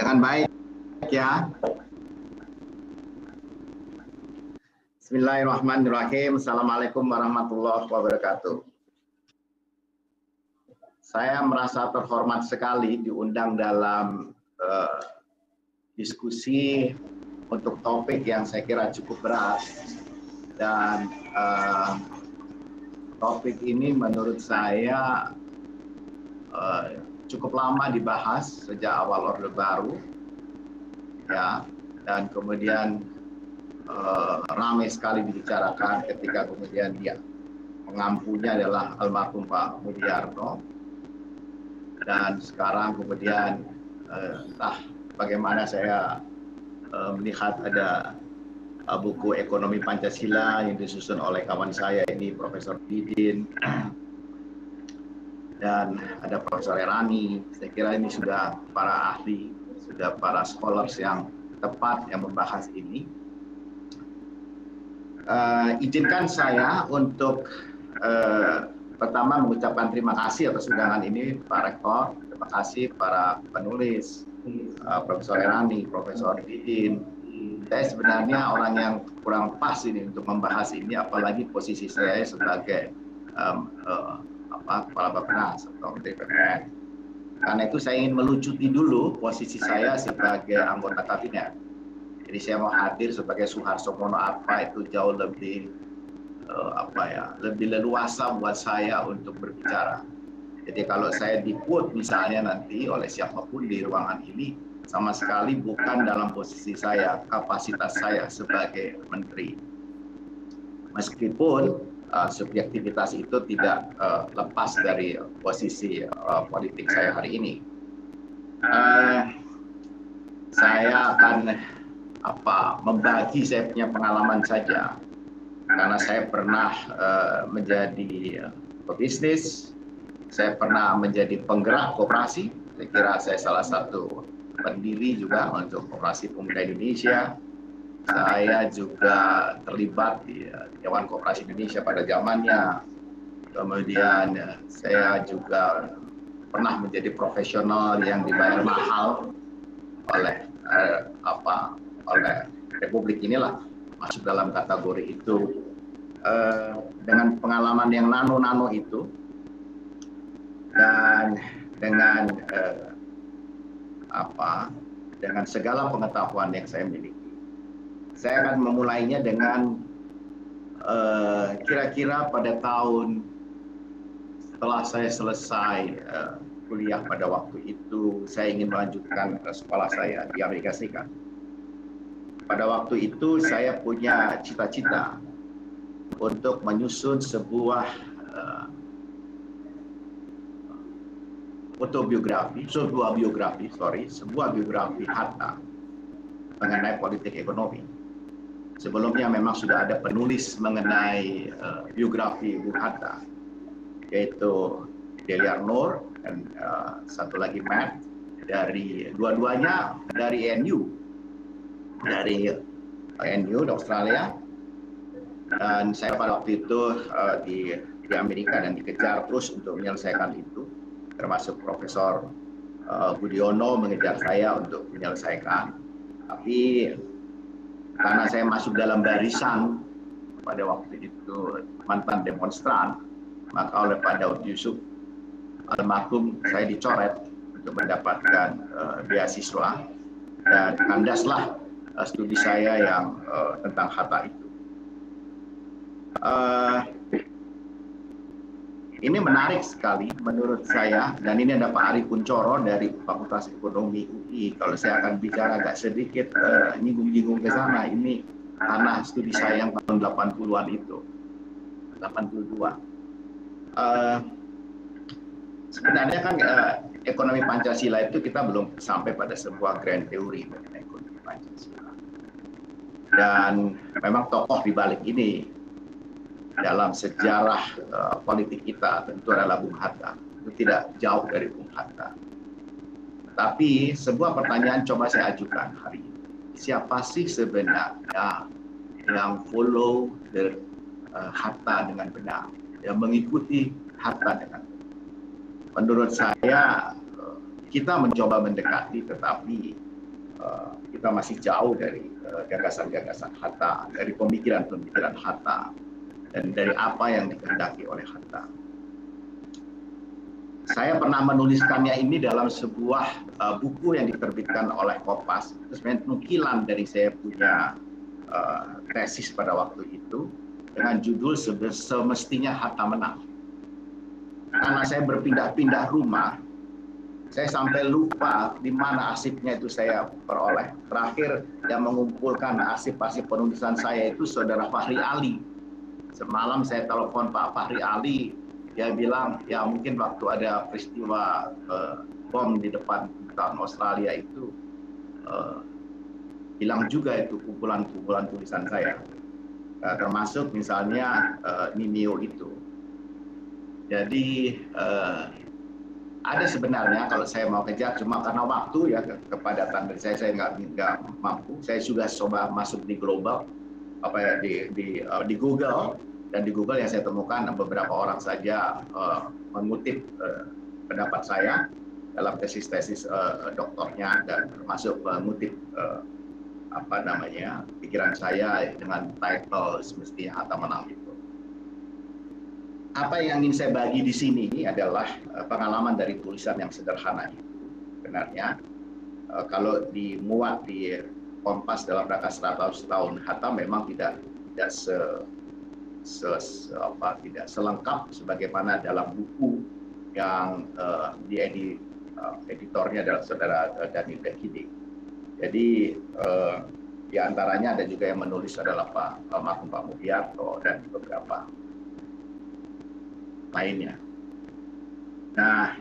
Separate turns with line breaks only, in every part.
Dengan baik ya. Bismillahirrahmanirrahim. Assalamualaikum warahmatullahi wabarakatuh. Saya merasa terhormat sekali diundang dalam diskusi untuk topik yang saya kira cukup berat, dan topik ini menurut saya cukup lama dibahas sejak awal Orde Baru, ya, dan kemudian ramai sekali dibicarakan ketika kemudian dia pengampunya adalah almarhum Pak Mulyarto, dan sekarang kemudian entah bagaimana saya melihat ada buku Ekonomi Pancasila yang disusun oleh kawan saya ini Profesor Didin, dan ada Profesor Erani. Saya kira ini sudah para ahli, sudah para scholars yang tepat yang membahas ini. Izinkan saya untuk pertama mengucapkan terima kasih atas undangan ini Pak Rektor, terima kasih para penulis, Profesor Erani, Profesor Didin. Saya sebenarnya orang yang kurang pas ini untuk membahas ini, apalagi posisi saya sebagai Kepala Bappenas atau Menteri PPN. Karena itu saya ingin melucuti dulu posisi saya sebagai anggota kabinet. Jadi saya mau hadir sebagai Suharto Mono Arfa, itu jauh lebih lebih leluasa buat saya untuk berbicara. Jadi kalau saya di-quote misalnya nanti oleh siapapun di ruangan ini, sama sekali bukan dalam posisi saya, kapasitas saya sebagai menteri. Meskipun subjektivitas itu tidak lepas dari posisi politik saya hari ini. Saya akan membagi saya punya pengalaman saja, karena saya pernah menjadi pebisnis, saya pernah menjadi penggerak koperasi. Saya kira saya salah satu pendiri juga untuk Koperasi Pemuda Indonesia. Saya juga terlibat di Dewan Koperasi Indonesia pada zamannya. Kemudian saya juga pernah menjadi profesional yang dibayar mahal oleh oleh Republik inilah, masuk dalam kategori itu. Dengan pengalaman yang nano-nano itu dan dengan dengan segala pengetahuan yang saya miliki, saya akan memulainya dengan kira-kira pada tahun setelah saya selesai kuliah pada waktu itu, saya ingin melanjutkan sekolah saya di Amerika Serikat. Pada waktu itu saya punya cita-cita untuk menyusun sebuah sebuah biografi Hatta mengenai politik ekonomi. Sebelumnya memang sudah ada penulis mengenai biografi Bung Hatta, yaitu Deliar Nur dan satu lagi Matt, dua-duanya dari NU di Australia. Dan saya pada waktu itu di Amerika dan dikejar terus untuk menyelesaikan itu, termasuk Profesor Budiono mengejar saya untuk menyelesaikan. Tapi karena saya masuk dalam barisan pada waktu itu mantan demonstran, maka oleh Pak Daud Yusuf almarhum saya dicoret untuk mendapatkan beasiswa, dan kandaslah studi saya yang tentang Hatta itu. Ini menarik sekali menurut saya, dan ini ada Pak Ari Kuncoro dari Fakultas Ekonomi UI. Kalau saya akan bicara agak sedikit nyinggung-nyinggung ke sana, ini karena studi saya yang tahun 80-an itu, 82. Sebenarnya kan ekonomi Pancasila itu kita belum sampai pada sebuah grand teori mengenai ekonomi Pancasila. Dan memang tokoh di balik ini dalam sejarah politik kita tentu adalah Bung Hatta. Itu tidak jauh dari Bung Hatta. Tapi sebuah pertanyaan coba saya ajukan hari ini. Siapa sih sebenarnya yang follow Hatta dengan benar, yang mengikuti Hatta dengan benar? Menurut saya kita mencoba mendekati, tetapi kita masih jauh dari gagasan-gagasan Hatta, dari pemikiran-pemikiran Hatta, dan dari apa yang dikehendaki oleh Hatta. Saya pernah menuliskannya ini dalam sebuah buku yang diterbitkan oleh Kompas. Itu sebenarnya nukilan dari saya punya tesis pada waktu itu dengan judul Semestinya Hatta Menang. Karena saya berpindah-pindah rumah, saya sampai lupa di mana arsipnya itu saya peroleh. Terakhir yang mengumpulkan arsip-arsip penulisan saya itu Saudara Fahri Ali. Semalam saya telepon Pak Fahri Ali, dia bilang ya mungkin waktu ada peristiwa bom di depan kedutaan Australia itu hilang juga itu kumpulan-kumpulan tulisan saya, termasuk misalnya Ninio itu. Jadi ada sebenarnya kalau saya mau kejar, cuma karena waktu ya kepadatan dari saya nggak mampu. Saya juga coba masuk di global, di Google, dan di Google yang saya temukan beberapa orang saja mengutip pendapat saya dalam tesis-tesis doktornya, dan termasuk mengutip pikiran saya dengan title Semestinya Hatta Menang itu. Apa yang ingin saya bagi di sini adalah pengalaman dari tulisan yang sederhana itu. Sebenarnya kalau dimuat di Kompas dalam rangka 100 tahun Hatta memang tidak selengkap sebagaimana dalam buku yang editornya adalah Saudara Daniel Bekidi. Jadi di antaranya ada juga yang menulis adalah Pak Mulyarto dan beberapa lainnya. Nah,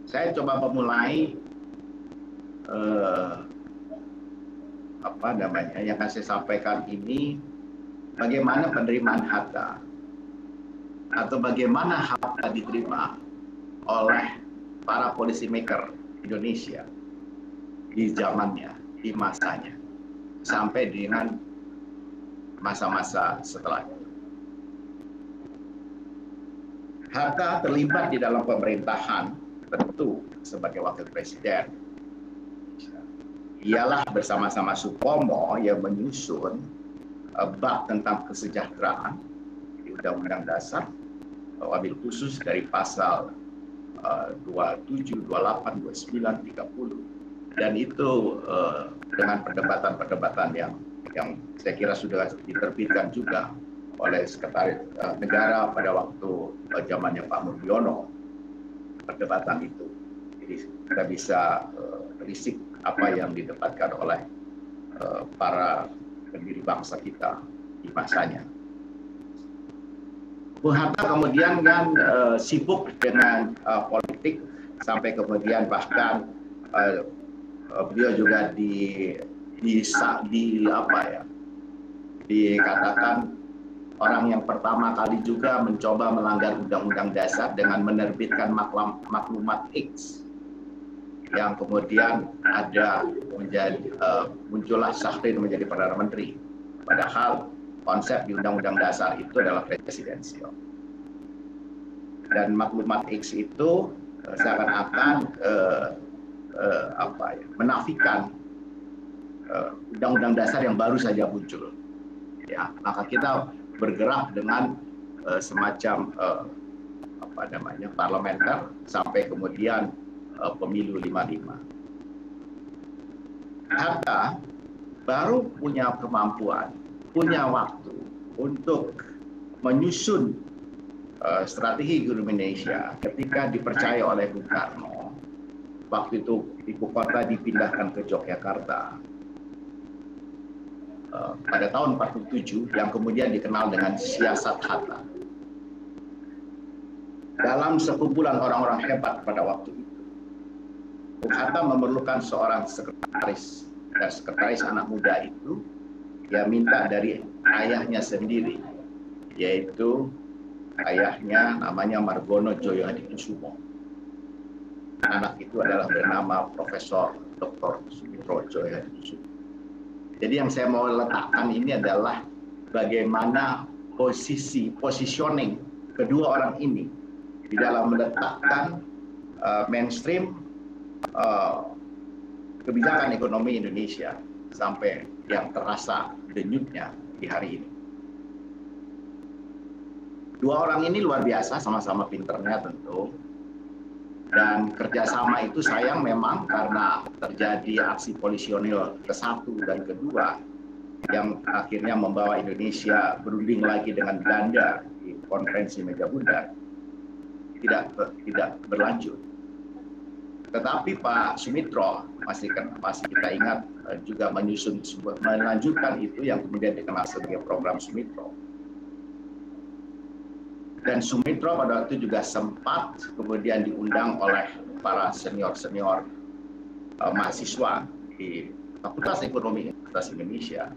saya coba memulai yang akan saya sampaikan ini, bagaimana penerimaan Hatta atau bagaimana Hatta diterima oleh para policy maker Indonesia di zamannya, di masanya, sampai dengan masa-masa setelahnya. Hatta terlibat di dalam pemerintahan, tentu sebagai wakil presiden. Ialah bersama-sama Supomo yang menyusun bab tentang kesejahteraan di Undang-Undang Dasar, wabil khusus dari pasal 27, 28, 29, 30. Dan itu dengan perdebatan-perdebatan yang saya kira sudah diterbitkan juga oleh Sekretaris Negara pada waktu zamannya Pak Murdiono, perdebatan itu. Jadi kita bisa telisik apa yang didebatkan oleh para pendiri bangsa kita di masanya. Bung Hatta kemudian kan sibuk dengan politik sampai kemudian bahkan beliau juga dikatakan orang yang pertama kali juga mencoba melanggar Undang-Undang Dasar dengan menerbitkan maklumat X, yang kemudian muncullah Syahrir menjadi Perdana Menteri. Padahal konsep di Undang-Undang Dasar itu adalah presidensial. Dan maklumat X itu seakan-akan menafikan Undang-Undang Dasar yang baru saja muncul. Ya, maka kita bergerak dengan semacam parlementer sampai kemudian pemilu 55. Hatta baru punya kemampuan, punya waktu untuk menyusun strategi Indonesia ketika dipercaya oleh Bung Karno. Waktu itu ibu kota dipindahkan ke Yogyakarta pada tahun 47, yang kemudian dikenal dengan siasat Hatta. Dalam sekumpulan orang-orang hebat pada waktu itu, Bung Hatta memerlukan seorang sekretaris, dan sekretaris anak muda itu dia minta dari ayahnya sendiri, yaitu ayahnya namanya Margono Joyo Hadikusumo. Anak itu adalah bernama Profesor Dr. Sumitro Joyo Hadikusumo. Jadi yang saya mau letakkan ini adalah bagaimana positioning kedua orang ini di dalam meletakkan mainstream kebijakan ekonomi Indonesia sampai yang terasa denyutnya di hari ini. Dua orang ini luar biasa, sama-sama pinternya tentu. Dan kerjasama itu sayang memang karena terjadi aksi polisionil ke-1 dan ke-2 yang akhirnya membawa Indonesia berunding lagi dengan Belanda di konferensi Meja Bundar. Tidak berlanjut. Tetapi Pak Sumitro masih kita ingat juga melanjutkan itu yang kemudian dikenal sebagai program Sumitro. Dan Sumitro pada waktu juga sempat kemudian diundang oleh para senior-senior mahasiswa di Fakultas Ekonomi Universitas Indonesia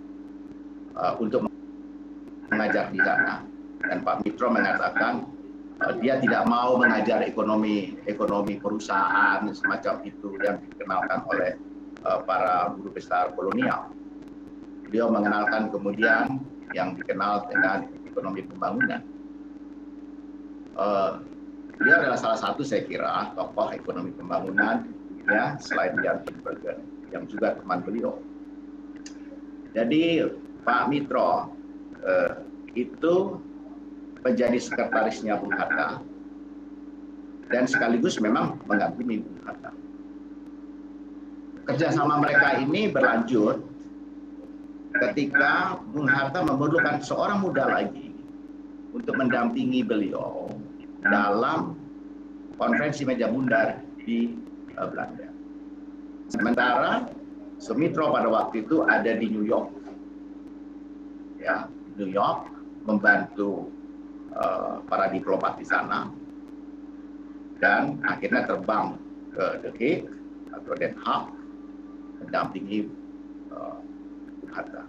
untuk mengajar di sana. Dan Pak Mitro mengatakan dia tidak mau mengajar ekonomi perusahaan semacam itu yang dikenalkan oleh para guru besar kolonial. Beliau mengenalkan kemudian yang dikenal dengan ekonomi pembangunan. Beliau adalah salah satu saya kira tokoh ekonomi pembangunan ya, selain Jan Tinbergen yang juga teman beliau. Jadi Pak Mitro itu menjadi sekretarisnya Bung Hatta dan sekaligus memang mendampingi Bung Hatta. Kerjasama mereka ini berlanjut ketika Bung Hatta memerlukan seorang muda lagi untuk mendampingi beliau dalam konferensi Meja Bundar di Belanda. Sementara Sumitro pada waktu itu ada di New York, ya, New York membantu para diplomat di sana, dan akhirnya terbang ke The Hague atau Den Haag mendampingi Bung Hatta.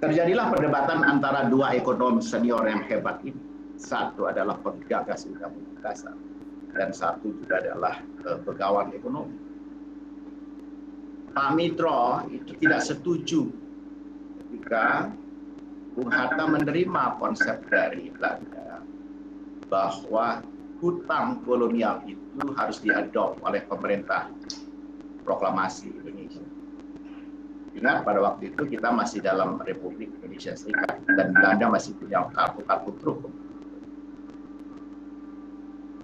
Terjadilah perdebatan antara dua ekonom senior yang hebat ini. Satu adalah penggagas Undang-Undang Dasar dan satu juga adalah pegawan ekonomi. Pak Mitro itu tidak setuju ketika Bung Hatta menerima konsep dari Belanda bahwa hutang kolonial itu harus diadop oleh pemerintah proklamasi Indonesia. Ingat pada waktu itu kita masih dalam Republik Indonesia Serikat dan Belanda masih punya kartu-kartu truk.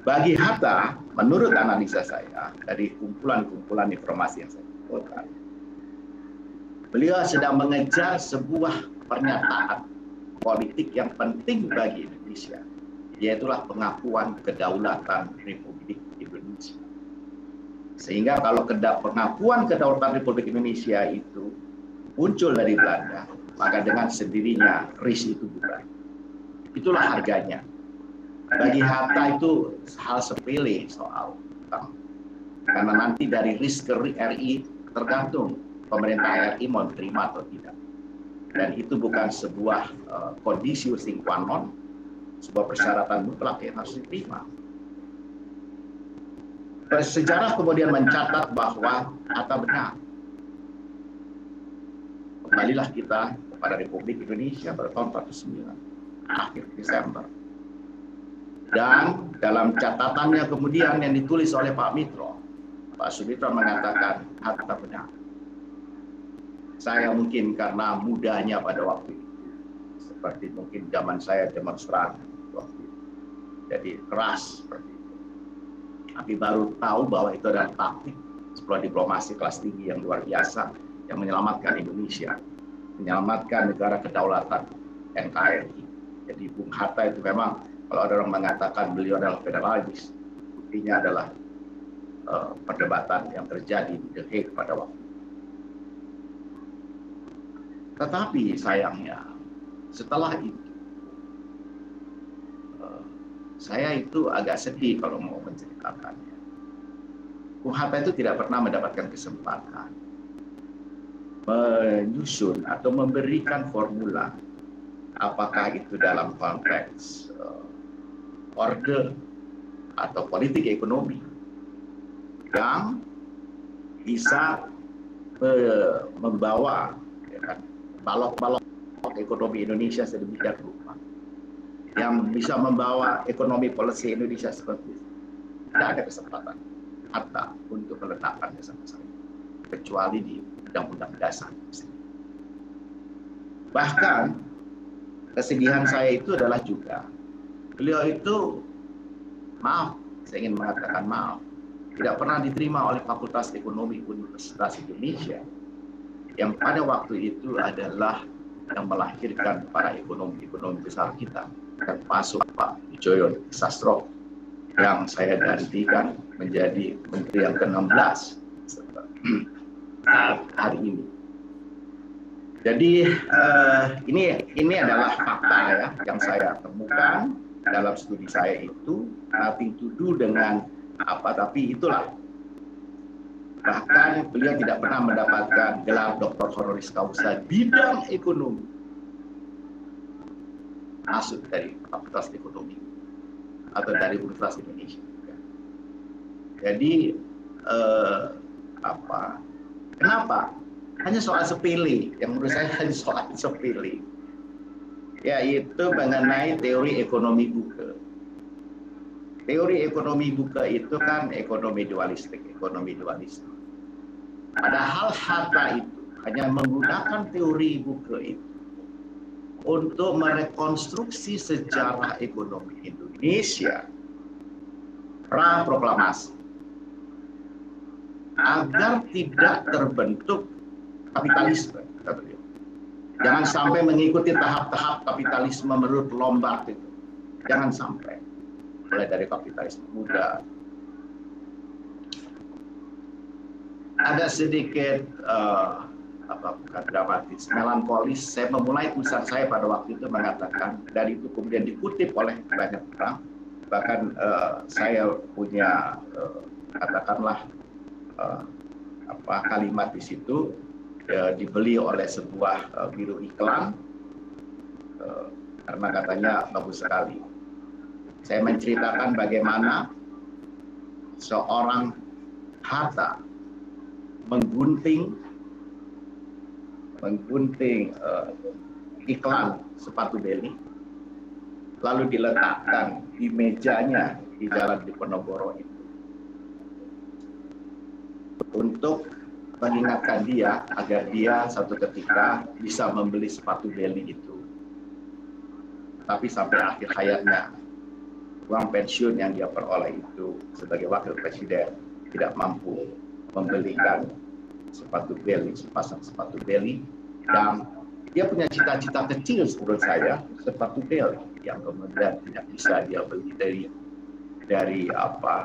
Bagi Hatta, menurut analisa saya dari kumpulan-kumpulan informasi yang saya kumpulkan, beliau sedang mengejar sebuah pernyataan politik yang penting bagi Indonesia, yaitulah pengakuan kedaulatan Republik Indonesia. Sehingga kalau pengakuan kedaulatan Republik Indonesia itu muncul dari Belanda, maka dengan sendirinya RIS itu bubar. Itulah harganya. Bagi Hatta itu hal sepele soal hutang. Karena nanti dari RIS ke RI tergantung pemerintah RI mau terima atau tidak. Dan itu bukan sebuah kondisi sine qua non, sebuah persyaratan mutlak yang harus diterima. Sejarah kemudian mencatat bahwa Hatta benar. Kembalilah kita kepada Republik Indonesia pada tahun 49, akhir Desember. Dan dalam catatannya kemudian yang ditulis oleh Pak Mitro, Pak Sumitro mengatakan Hatta benar. Saya mungkin karena mudanya pada waktu itu, seperti mungkin zaman saya demonstran waktu itu, jadi keras seperti itu. Tapi baru tahu bahwa itu adalah taktik sebuah diplomasi kelas tinggi yang luar biasa yang menyelamatkan Indonesia, menyelamatkan negara kedaulatan NKRI. Jadi Bung Hatta itu memang kalau ada orang mengatakan beliau adalah federalis, buktinya adalah perdebatan yang terjadi di The Hague pada waktu itu. Tetapi sayangnya setelah itu saya itu agak sedih kalau mau menceritakannya. Bung Hatta itu tidak pernah mendapatkan kesempatan menyusun atau memberikan formula, apakah itu dalam konteks orde atau politik ekonomi yang bisa membawa balok-balok ekonomi Indonesia sedemikian rupa, yang bisa membawa ekonomi policy Indonesia seperti itu. Tidak ada kesempatan Hatta untuk meletakkannya sama sekali. kecuali di Undang-Undang Dasar. Bahkan kesedihan saya itu adalah juga beliau itu, maaf, saya ingin mengatakan maaf, tidak pernah diterima oleh Fakultas Ekonomi Universitas Indonesia yang pada waktu itu adalah yang melahirkan para ekonomi besar kita, termasuk Pak Wijoyo Sastro yang saya gantikan menjadi Menteri yang ke-16 saat hari ini. Jadi ini adalah fakta ya yang saya temukan dalam studi saya itu, nothing to do dengan apa, tapi itulah. Bahkan beliau tidak pernah mendapatkan gelar Dr. Honoris Causa bidang ekonomi masuk dari Fakultas Ekonomi atau dari Universitas Indonesia. Jadi kenapa? Hanya soal sepele, yang menurut saya hanya soal sepele, yaitu mengenai teori ekonomi buka. Teori ekonomi buka itu kan ekonomi dualistik. Padahal Hatta itu hanya menggunakan teori buka itu untuk merekonstruksi sejarah ekonomi Indonesia pra proklamasi agar tidak terbentuk kapitalisme, kata beliau. Jangan sampai mengikuti tahap-tahap kapitalisme menurut Lombard itu. Jangan sampai. Mulai dari kapitalisme muda. Ada sedikit bukan dramatis, melankolis. Saya memulai tulisan saya pada waktu itu mengatakan, dan itu kemudian dikutip oleh banyak orang. Bahkan saya punya katakanlah kalimat di situ. Dibeli oleh sebuah biro iklan karena katanya bagus sekali. Saya menceritakan bagaimana seorang Hatta menggunting iklan sepatu Beli, lalu diletakkan di mejanya di Jalan Diponegoro itu untuk mengingatkan dia agar dia satu ketika bisa membeli sepatu Beli itu. Tapi sampai akhir hayatnya, uang pensiun yang dia peroleh itu sebagai wakil presiden tidak mampu membelikan sepatu Beli, sepasang sepatu Beli, dan dia punya cita-cita kecil menurut saya, sepatu Beli yang kemudian tidak bisa dia beli dari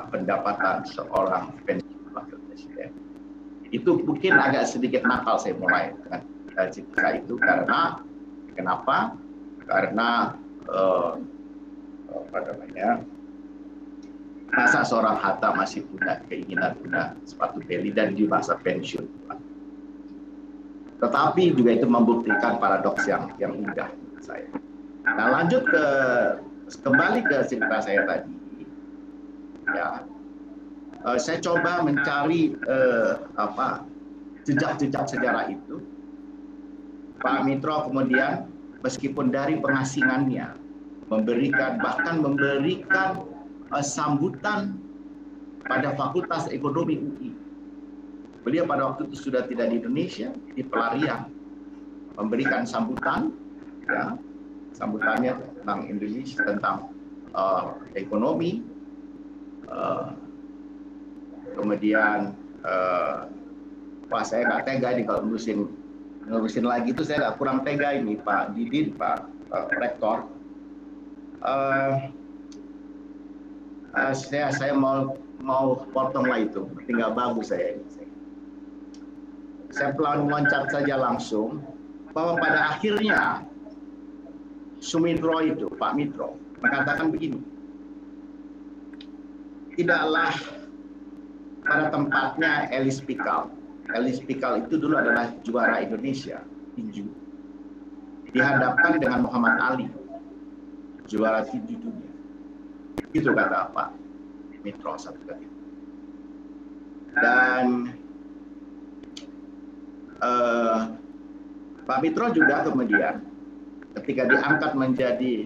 pendapatan seorang pensiun wakil presiden. Itu mungkin agak sedikit nakal saya mulai dengan cerita itu, karena kenapa? Karena masa seorang Hatta masih punya keinginan punya sepatu Beli dan di masa pensiun. Tetapi juga itu membuktikan paradoks yang indah menurut saya. Nah, lanjut kembali ke cerita saya tadi. Ya. Saya coba mencari jejak-jejak sejarah itu. Pak Mitro kemudian meskipun dari pengasingannya bahkan memberikan sambutan pada Fakultas Ekonomi UI. Beliau pada waktu itu sudah tidak di Indonesia, di Pelarian, memberikan sambutan, ya, sambutannya tentang Indonesia, tentang ekonomi. Kemudian saya nggak tega ini kalau ngurusin lagi itu, saya nggak kurang tega ini Pak Didin, Pak Rektor. Saya mau potong lah itu, tinggal bagus saya ini. Saya pelan loncat saja langsung bahwa pada akhirnya Sumitro itu, Pak Mitro, mengatakan begini, tidaklah pada tempatnya Elis Pikal. Elis Pikal itu dulu adalah juara Indonesia tinju. Dihadapkan dengan Muhammad Ali, juara tinju dunia. Itu kata Pak Mitro satu kali. Dan Pak Mitro juga kemudian ketika diangkat menjadi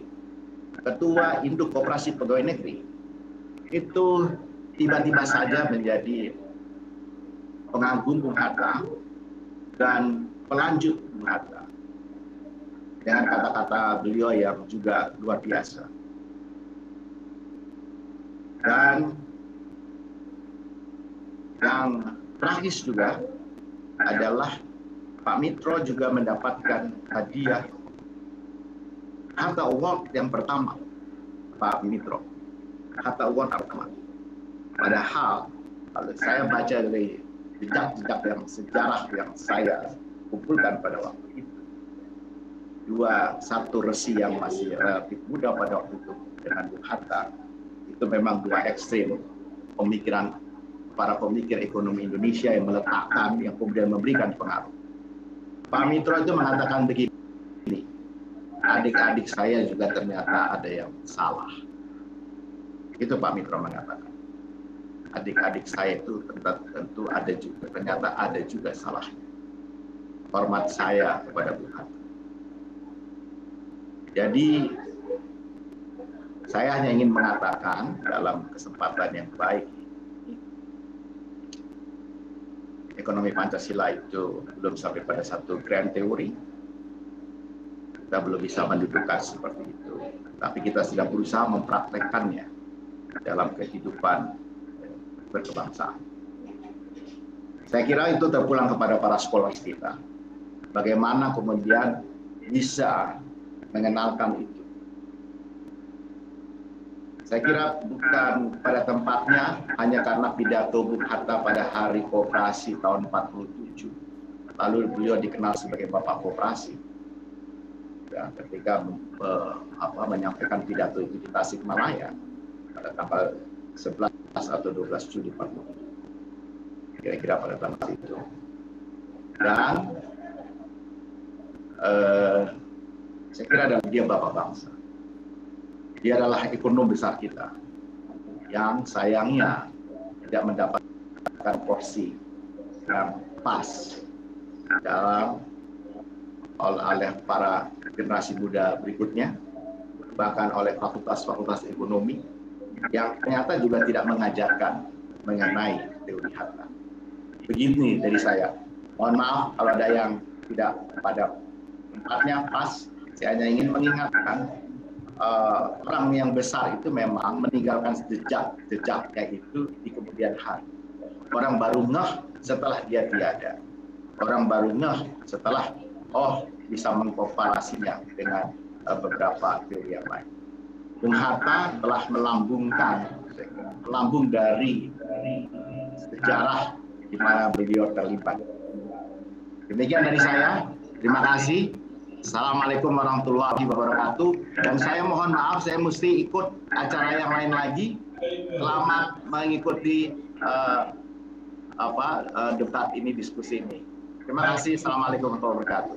Ketua Induk Koperasi Pegawai Negeri, itu tiba-tiba saja menjadi pengagum Bung Hatta dan pelanjut Bung Hatta. Dengan kata-kata beliau yang juga luar biasa. Dan yang tragis juga adalah Pak Mitro juga mendapatkan hadiah Hatta Award yang pertama. Pak Mitro, Hatta Award pertama. Padahal kalau saya baca dari jejak-jejak yang sejarah yang saya kumpulkan pada waktu itu, satu resi yang masih relatif muda pada waktu itu dengan Bung Hatta, itu memang dua ekstrim pemikiran para pemikir ekonomi Indonesia yang meletakkan, yang kemudian memberikan pengaruh. Pak Mitro itu mengatakan begini, adik-adik saya juga ternyata ada yang salah. Itu Pak Mitro mengatakan. Adik-adik saya itu tentu ada juga, ternyata ada juga salahnya. Hormat saya kepada Bung Hatta. Jadi saya hanya ingin mengatakan dalam kesempatan yang baik, ekonomi Pancasila itu belum sampai pada satu grand teori. Kita belum bisa mendudukan seperti itu. Tapi kita sedang berusaha mempraktekkannya dalam kehidupan berkebangsaan. Saya kira itu terpulang kepada para sekolah kita. Bagaimana kemudian bisa mengenalkan itu. Saya kira bukan pada tempatnya hanya karena pidato Bung Hatta pada Hari Koperasi tahun 47. Lalu beliau dikenal sebagai Bapak Koperasi. Ya, ketika menyampaikan pidato itu di Tasikmalaya pada tanggal 11 atau 12 Juli 47. Kira-kira pada tanggal itu. Dan saya kira adalah dia Bapak bangsa. Dia adalah ekonom besar kita yang sayangnya tidak mendapatkan porsi yang pas dalam oleh para generasi muda berikutnya, bahkan oleh fakultas-fakultas ekonomi yang ternyata juga tidak mengajarkan mengenai teori Hatta. Begini dari saya. Mohon maaf kalau ada yang tidak pada tempatnya pas. Saya hanya ingin mengingatkan orang yang besar itu memang meninggalkan jejak kayak itu di kemudian hari. Orang baru ngeh setelah dia tiada. Orang baru ngeh setelah bisa mengkomparasinya dengan beberapa teori yang lain. Bung Hatta telah melambung dari sejarah di mana beliau terlibat. Demikian dari saya. Terima kasih. Assalamualaikum warahmatullahi wabarakatuh. Dan saya mohon maaf, saya mesti ikut acara yang lain lagi. Selamat mengikuti debat ini, diskusi ini. Terima kasih. Assalamualaikum warahmatullahi wabarakatuh.